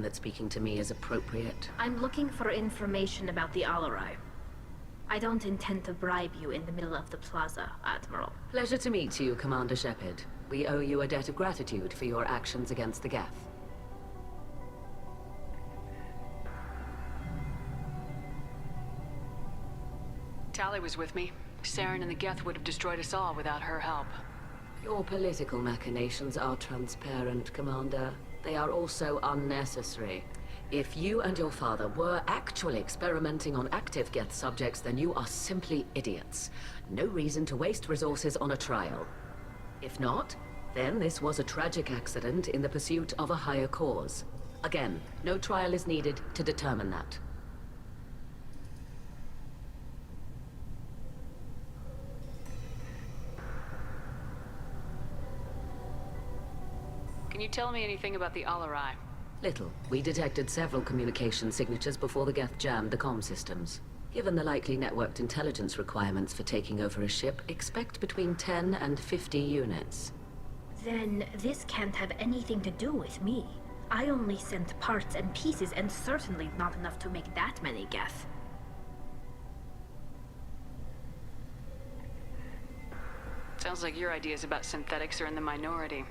that speaking to me is appropriate. I'm looking for information about the Alarai. I don't intend to bribe you in the middle of the plaza, Admiral. Pleasure to meet you, Commander Shepard. We owe you a debt of gratitude for your actions against the Geth. Tali was with me. Saren and the Geth would have destroyed us all without her help. Your political machinations are transparent, Commander. They are also unnecessary. If you and your father were actually experimenting on active Geth subjects, then you are simply idiots. No reason to waste resources on a trial. If not, then this was a tragic accident in the pursuit of a higher cause. Again, no trial is needed to determine that. Can you tell me anything about the Alarai? Little. We detected several communication signatures before the Geth jammed the comm systems. Given the likely networked intelligence requirements for taking over a ship, expect between 10 and 50 units. Then this can't have anything to do with me. I only sent parts and pieces, and certainly not enough to make that many Geth. Sounds like your ideas about synthetics are in the minority.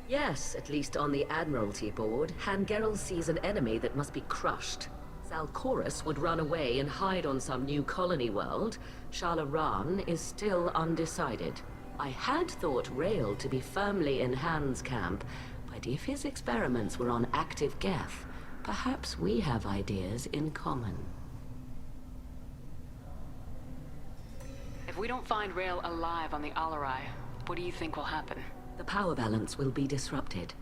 Yes, at least on the Admiralty board, Hangerel sees an enemy that must be crushed. Zalcorus would run away and hide on some new colony world. Shala is still undecided. I had thought Rael to be firmly in Han's camp, but if his experiments were on active Geth, perhaps we have ideas in common. If we don't find Rael alive on the Alarai, what do you think will happen? The power balance will be disrupted.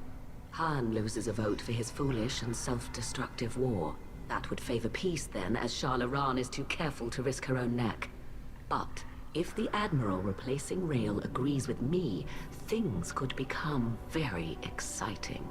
Han loses a vote for his foolish and self-destructive war. That would favor peace then, as Shala is too careful to risk her own neck. But if the Admiral replacing Rael agrees with me, things could become very exciting.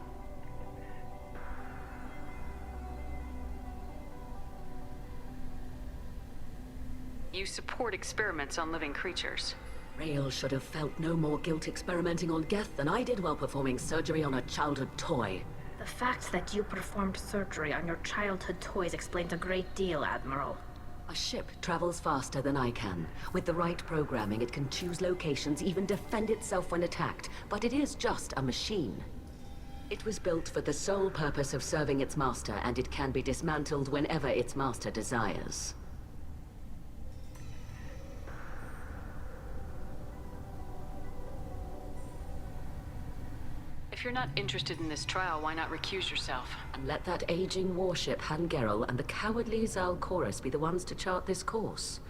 You support experiments on living creatures. Rael should have felt no more guilt experimenting on Geth than I did while performing surgery on a childhood toy. The fact that you performed surgery on your childhood toys explains a great deal, Admiral. A ship travels faster than I can. With the right programming, it can choose locations, even defend itself when attacked. But it is just a machine. It was built for the sole purpose of serving its master, and it can be dismantled whenever its master desires. If you're not interested in this trial, why not recuse yourself? And let that aging warship Hangerel and the cowardly Zalcorus be the ones to chart this course?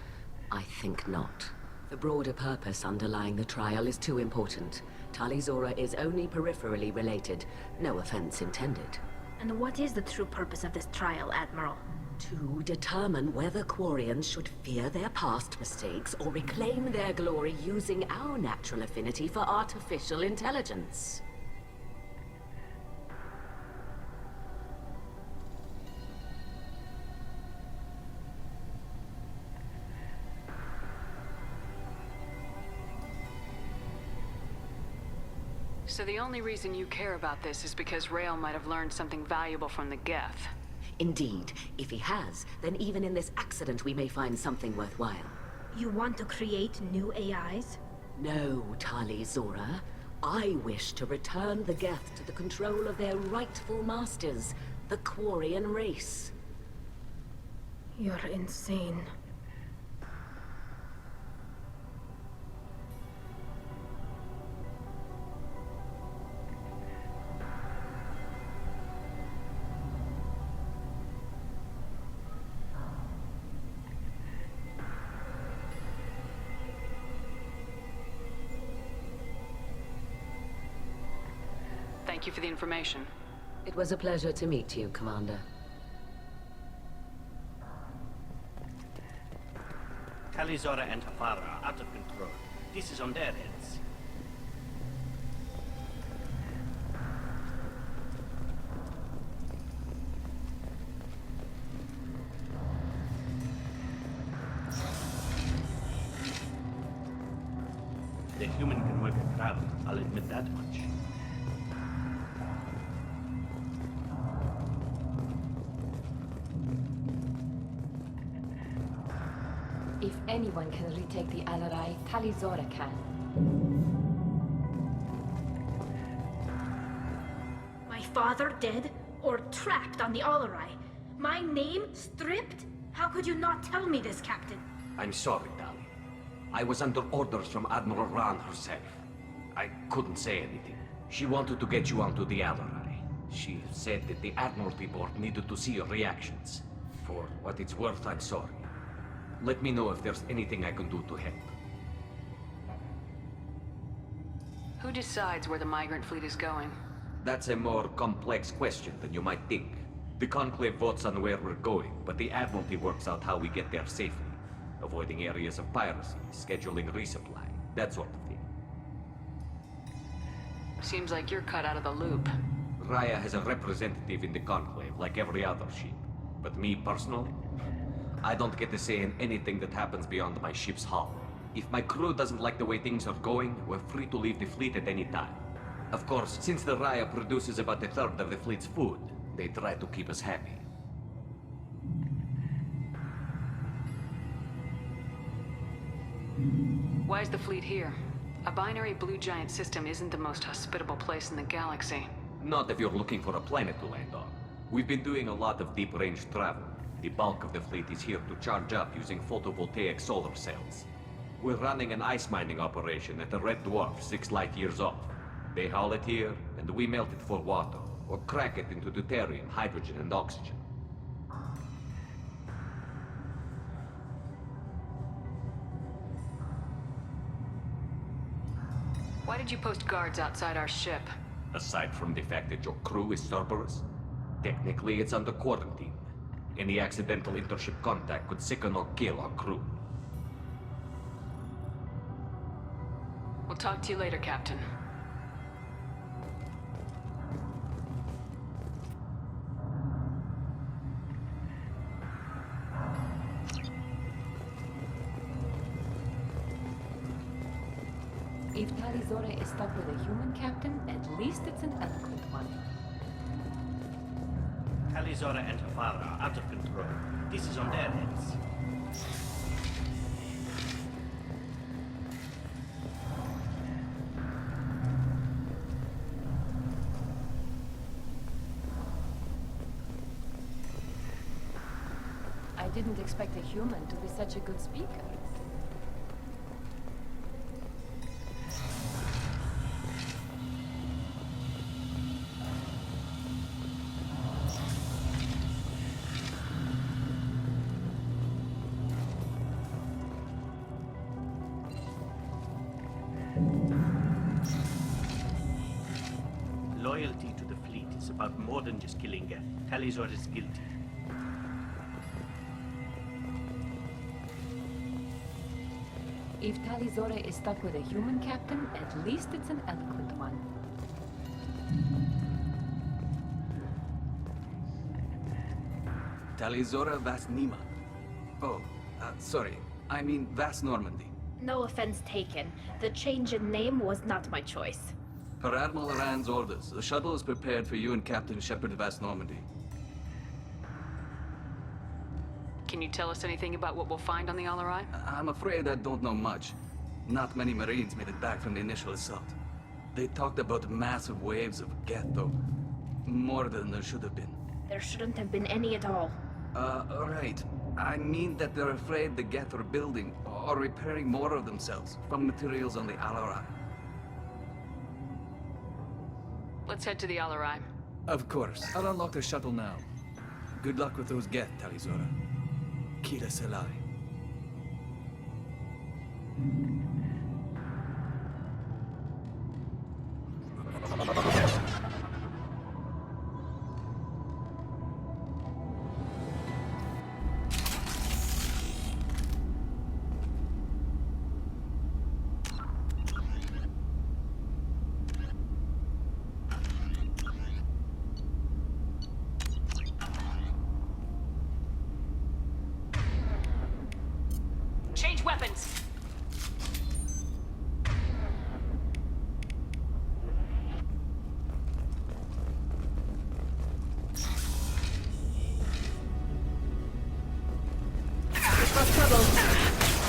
I think not. The broader purpose underlying the trial is too important. Tali-Zora is only peripherally related. No offense intended. And what is the true purpose of this trial, Admiral? To determine whether Quarians should fear their past mistakes or reclaim their glory using our natural affinity for artificial intelligence. So the only reason you care about this is because Rael might have learned something valuable from the Geth. Indeed. If he has, then even in this accident we may find something worthwhile. You want to create new AIs? No, Tali-Zora. I wish to return the Geth to the control of their rightful masters, the Quarian race. You're insane. Thank you for the information. It was a pleasure to meet you, Commander. Tali-Zora and her father are out of control. This is on their heads. The human can work a crowd, I'll admit that much. If anyone can retake the Alarai, Talizora can. My father dead? Or trapped on the Alarai? My name stripped? How could you not tell me this, Captain? I'm sorry, Tali. I was under orders from Admiral Ran herself. I couldn't say anything. She wanted to get you onto the Alarai. She said that the Admiralty Board needed to see your reactions. For what it's worth, I'm sorry. Let me know if there's anything I can do to help. Who decides where the migrant fleet is going? That's a more complex question than you might think. The Conclave votes on where we're going, but the Admiralty works out how we get there safely. Avoiding areas of piracy, scheduling resupply, that sort of thing. Seems like you're cut out of the loop. Raya has a representative in the Conclave, like every other ship. But me personally, I don't get to say in anything that happens beyond my ship's hull. If my crew doesn't like the way things are going, we're free to leave the fleet at any time. Of course, since the Raya produces about a third of the fleet's food, they try to keep us happy. Why is the fleet here? A binary blue giant system isn't the most hospitable place in the galaxy. Not if you're looking for a planet to land on. We've been doing a lot of deep-range travel. The bulk of the fleet is here to charge up using photovoltaic solar cells. We're running an ice mining operation at the Red Dwarf 6 light years off. They haul it here, and we melt it for water, or crack it into deuterium, hydrogen, and oxygen. Why did you post guards outside our ship? Aside from the fact that your crew is Cerberus, technically it's under quarantine. Any accidental intership contact could sicken or kill our crew. We'll talk to you later, Captain. If Talizora is stuck with a human captain, at least it's an eloquent one. Talizora and her father are out of control. This is on their heads. I didn't expect a human to be such a good speaker. Loyalty to the fleet is about more than just killing Geth. Talizora is guilty. If Talizora is stuck with a human captain, at least it's an eloquent one. Talizora Vas Nima. Oh, sorry. I mean Vas Normandy. No offense taken. The change in name was not my choice. Per Admiral Rand's orders, the shuttle is prepared for you and Captain Shepard Vas Normandy. Can you tell us anything about what we'll find on the Alarai? I'm afraid I don't know much. Not many Marines made it back from the initial assault. They talked about massive waves of Geth, though. More than there should have been. There shouldn't have been any at all. Right. I mean that they're afraid the Geth are building or repairing more of themselves from materials on the Alarai. Let's head to the Alarai. Of course. I'll unlock the shuttle now. Good luck with those Geth, Talizora. Kira Selai. Change weapons! Cause trouble.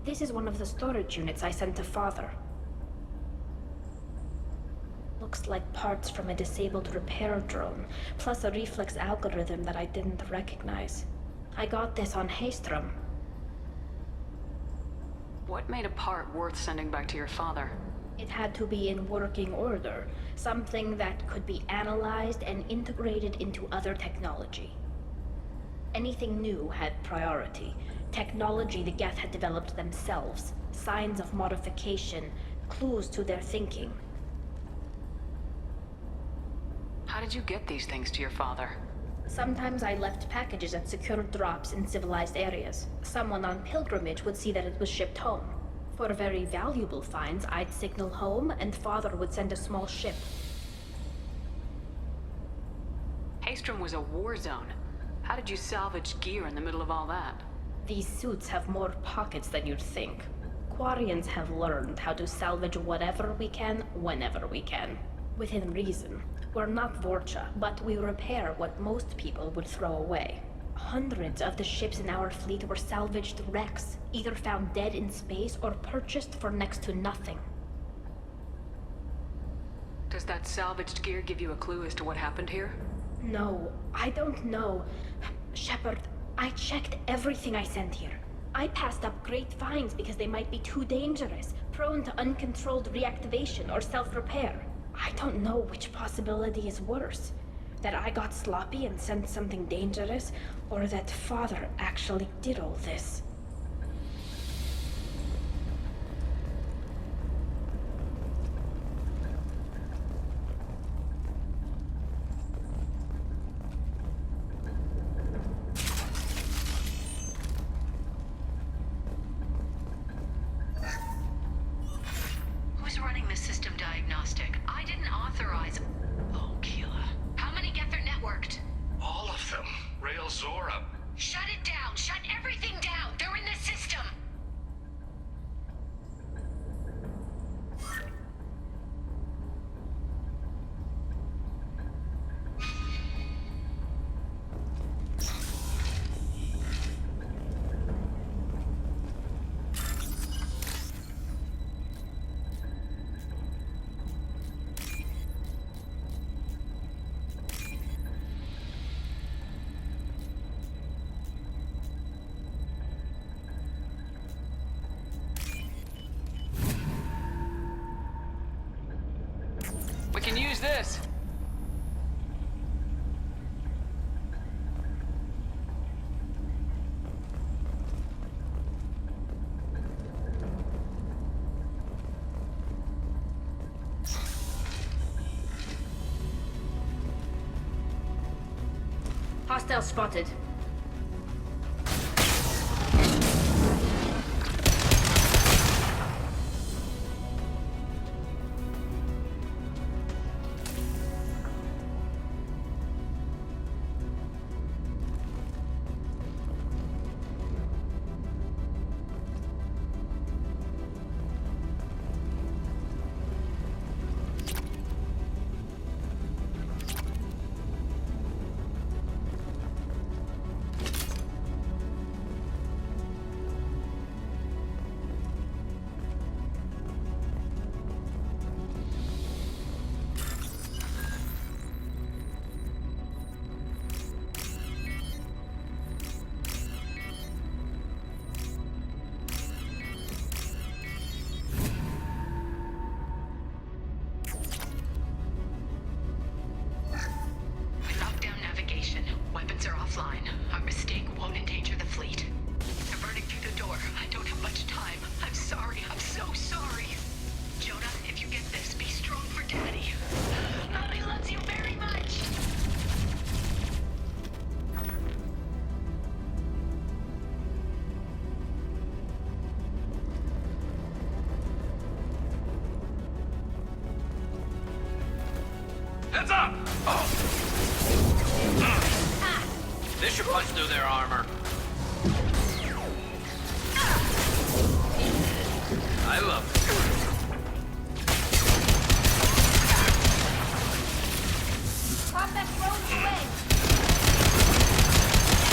This is one of the storage units I sent to Father. Looks like parts from a disabled repair drone, plus a reflex algorithm that I didn't recognize. I got this on Haystrom. What made a part worth sending back to your father? It had to be in working order, something that could be analyzed and integrated into other technology. Anything new had priority. Technology the Geth had developed themselves, signs of modification, clues to their thinking. How did you get these things to your father? Sometimes I left packages at secure drops in civilized areas. Someone on pilgrimage would see that it was shipped home. For very valuable finds, I'd signal home, and Father would send a small ship. Haystrom was a war zone. How did you salvage gear in the middle of all that? These suits have more pockets than you'd think. Quarians have learned how to salvage whatever we can, whenever we can. Within reason. We're not Vorcha, but we repair what most people would throw away. Hundreds of the ships in our fleet were salvaged wrecks, either found dead in space or purchased for next to nothing. Does that salvaged gear give you a clue as to what happened here? No, I don't know. Shepard, I checked everything I sent here. I passed up great finds because they might be too dangerous, prone to uncontrolled reactivation or self-repair. I don't know which possibility is worse. That I got sloppy and sent something dangerous, or that Father actually did all this. Who's running the system diagnostic? I didn't authorize... Oh, Keela. How many Geth are networked? All of them. Rail Zora. Shut it down! Shut everything down! They're in the system! We can use this! Hostile spotted. Weapons are offline. Our mistake won't endanger the fleet. They're burning through the door. I don't have much time. I'm sorry. I'm so sorry. Jonah, if you get this, be strong for Daddy. Mommy loves you very much. Heads up! Oh. This should punch through their armor. I love it. Combat drones away!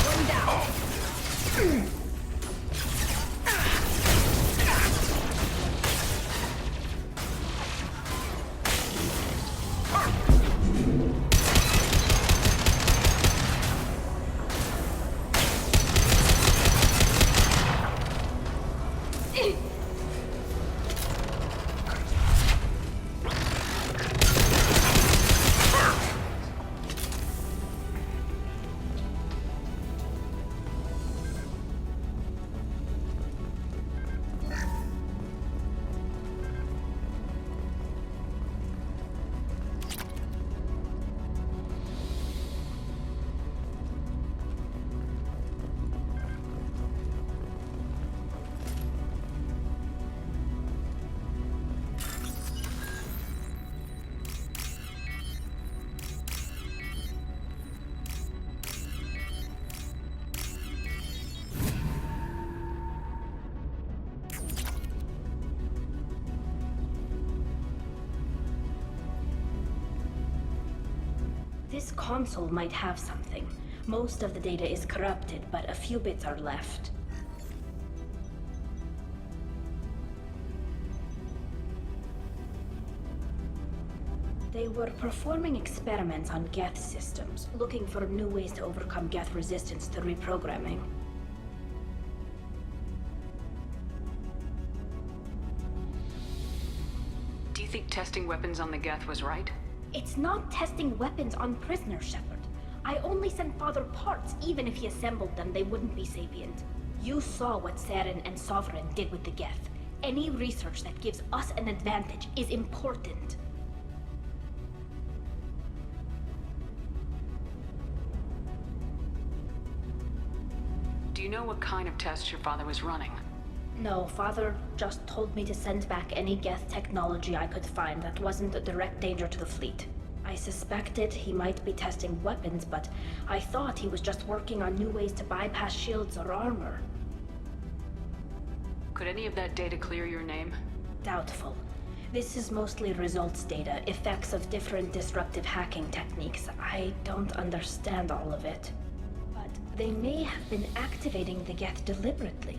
One down. This console might have something. Most of the data is corrupted, but a few bits are left. They were performing experiments on Geth systems, looking for new ways to overcome Geth resistance to reprogramming. Do you think testing weapons on the Geth was right? It's not testing weapons on prisoners, Shepard. I only sent Father parts. Even if he assembled them, they wouldn't be sapient. You saw what Saren and Sovereign did with the Geth. Any research that gives us an advantage is important. Do you know what kind of tests your father was running? No, Father just told me to send back any Geth technology I could find that wasn't a direct danger to the fleet. I suspected he might be testing weapons, but I thought he was just working on new ways to bypass shields or armor. Could any of that data clear your name? Doubtful. This is mostly results data, effects of different disruptive hacking techniques. I don't understand all of it. But they may have been activating the Geth deliberately.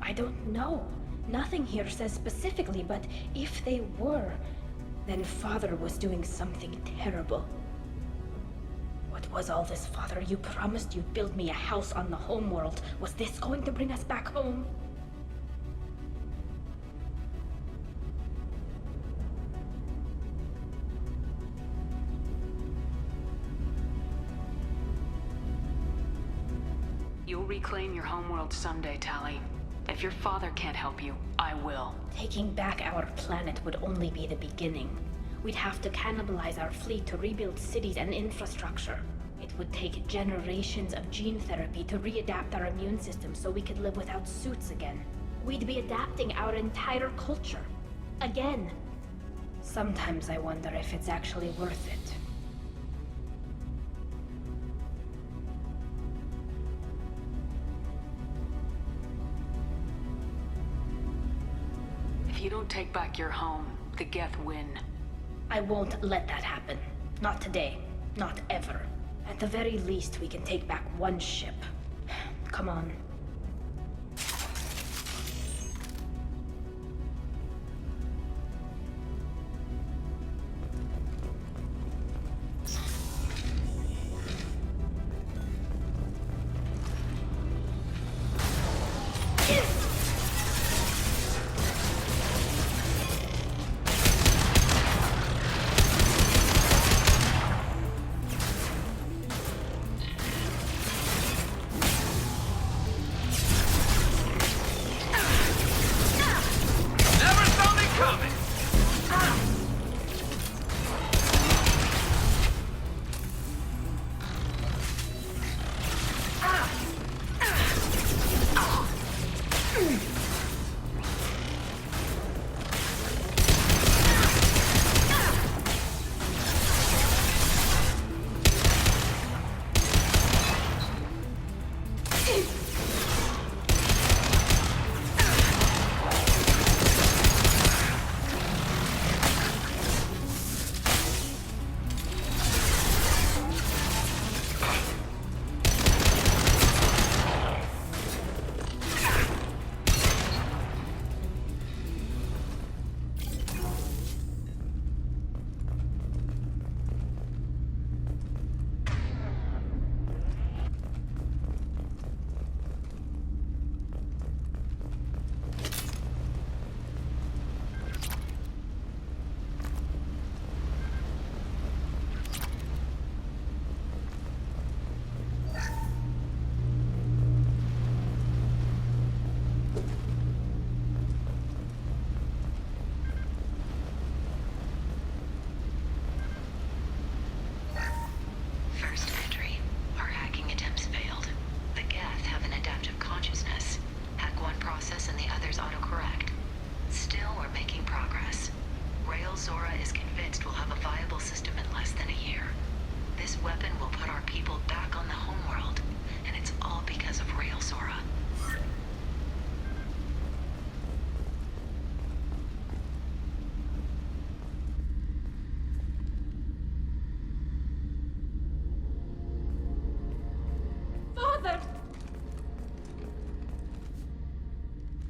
I don't know. Nothing here says specifically, but if they were, then Father was doing something terrible. What was all this, Father? You promised you'd build me a house on the homeworld. Was this going to bring us back home? You'll reclaim your homeworld someday, Tali. If your father can't help you, I will. Taking back our planet would only be the beginning. We'd have to cannibalize our fleet to rebuild cities and infrastructure. It would take generations of gene therapy to readapt our immune system so we could live without suits again. We'd be adapting our entire culture. Again. Sometimes I wonder if it's actually worth it. If you don't take back your home, the Geth win. I won't let that happen. Not today. Not ever. At the very least, we can take back one ship. Come on. Never saw me coming!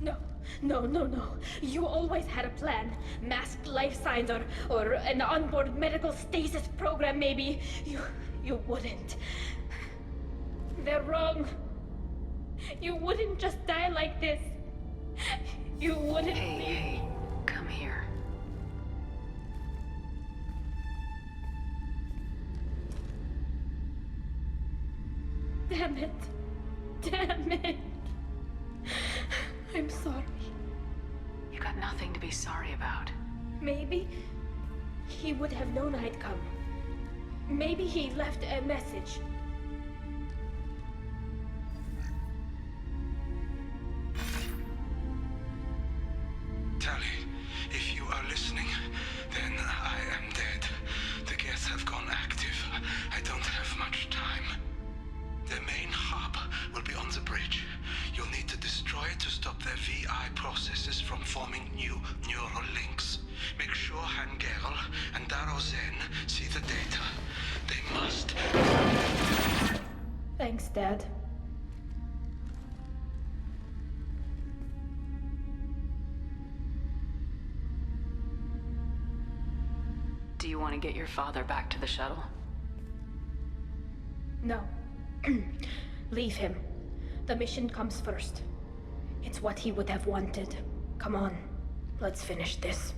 No. You always had a plan. Masked life signs or an onboard medical stasis program, maybe. You wouldn't. They're wrong. You wouldn't just die like this. You wouldn't. Hey, come here. Damn it. I'm sorry. You got nothing to be sorry about. Maybe he would have known I'd come. Maybe he left a message. Tali, if you are listening, then I am dead. The Geth have gone active. I don't have much time. The main hub will be on the bridge. You'll need to destroy it to stop their VI processes from forming new neural links. Make sure Hangerl and Daro Zen see the data. They must. Thanks, Dad. Do you want to get your father back to the shuttle? No. Leave him. The mission comes first. It's what he would have wanted. Come on, let's finish this.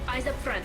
Eyes up front.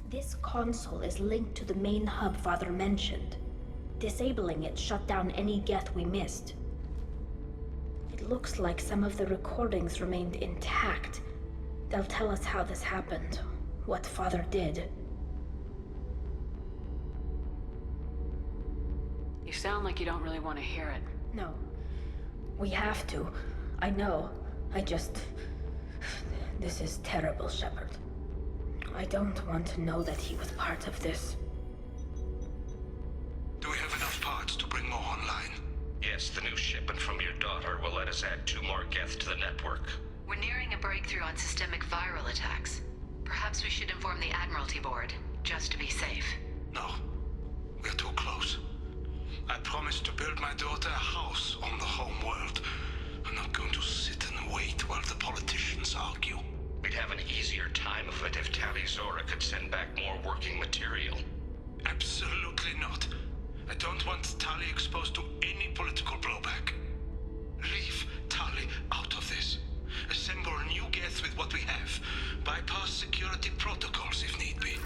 This console is linked to the main hub Father mentioned. Disabling it shut down any Geth we missed. It looks like some of the recordings remained intact. They'll tell us how this happened, what Father did. You sound like you don't really want to hear it. No. We have to. I know. This is terrible, Shepard. I don't want to know that he was part of this. Do we have enough parts to bring more online? Yes, the new shipment from your daughter will let us add 2 more Geth to the network. We're nearing a breakthrough on systemic viral attacks. Perhaps we should inform the Admiralty Board, just to be safe. No. We're too close. I promised to build my daughter a house on the home world. I'm not going to sit and wait while the politicians argue. We'd have an easier time of it if Tali Zora could send back more working material. Absolutely not. I don't want Tali exposed to any political blowback. Leave Tali out of this. Assemble new Geth with what we have. Bypass security protocols if need be.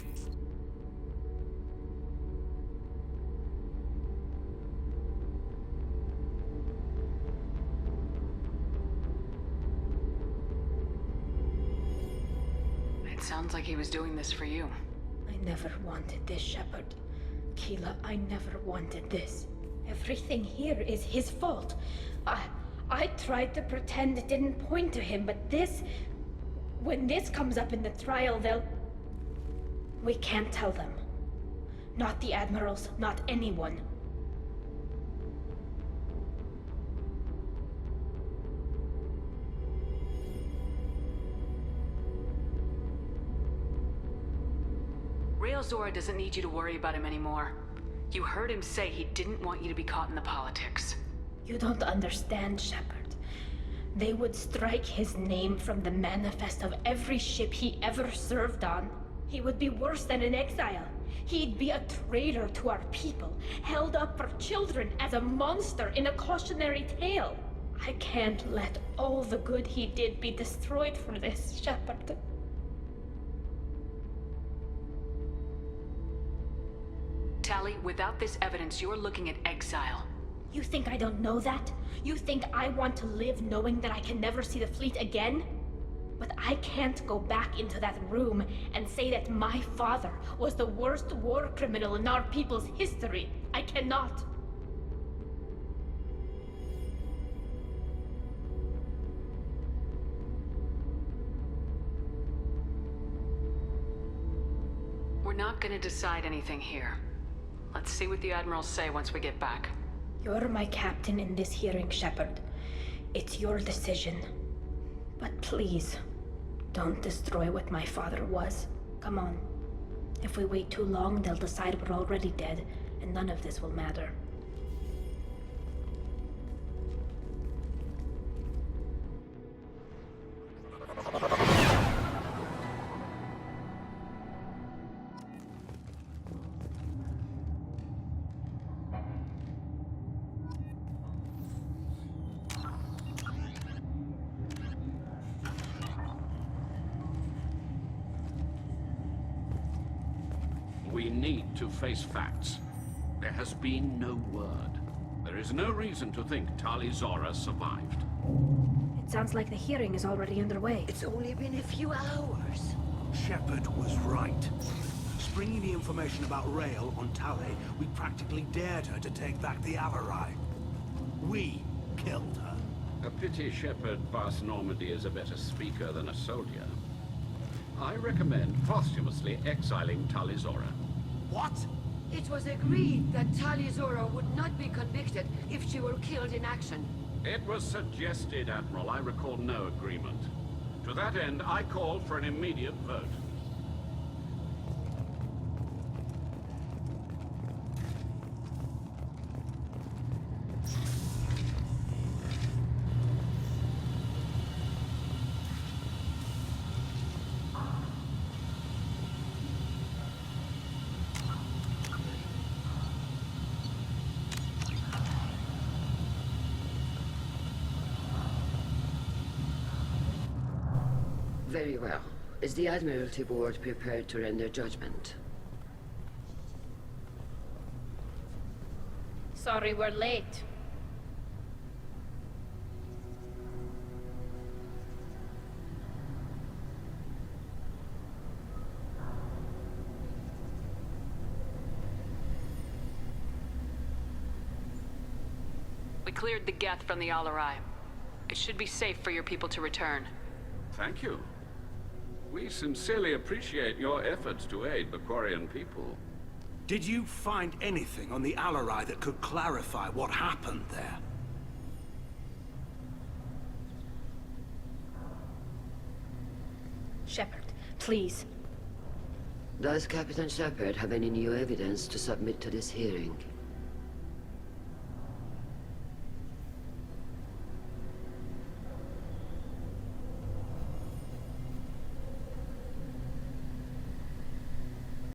It sounds like he was doing this for you. I never wanted this, Shepard. Keela, I never wanted this. Everything here is his fault. I tried to pretend it didn't point to him, but this... When this comes up in the trial, they'll... We can't tell them. Not the admirals, not anyone. Rael Zora doesn't need you to worry about him anymore. You heard him say he didn't want you to be caught in the politics. You don't understand, Shepard. They would strike his name from the manifest of every ship he ever served on. He would be worse than an exile. He'd be a traitor to our people, held up for children as a monster in a cautionary tale. I can't let all the good he did be destroyed for this, Shepard. Tali, without this evidence, you're looking at exile. You think I don't know that? You think I want to live knowing that I can never see the fleet again? But I can't go back into that room and say that my father was the worst war criminal in our people's history. I cannot. We're not gonna decide anything here. Let's see what the admirals say once we get back. You're my captain in this hearing, Shepard. It's your decision. But please, don't destroy what my father was. Come on. If we wait too long, they'll decide we're already dead, and none of this will matter. We need to face facts. There has been no word. There is no reason to think Tali Zora survived. It sounds like the hearing is already underway. It's only been a few hours. Shepard was right. Springing the information about Rael on Tali, we practically dared her to take back the Alarai. We killed her. A pity Shepard past Normandy is a better speaker than a soldier. I recommend posthumously exiling Tali Zora. What? It was agreed that Tali Zora would not be convicted if she were killed in action. It was suggested, Admiral. I recall no agreement. To that end, I call for an immediate vote. Very well. Is the Admiralty Board prepared to render judgment? Sorry we're late. We cleared the Geth from the Alarai. It should be safe for your people to return. Thank you. We sincerely appreciate your efforts to aid the Quarian people. Did you find anything on the Alarai that could clarify what happened there? Shepard, please. Does Captain Shepard have any new evidence to submit to this hearing?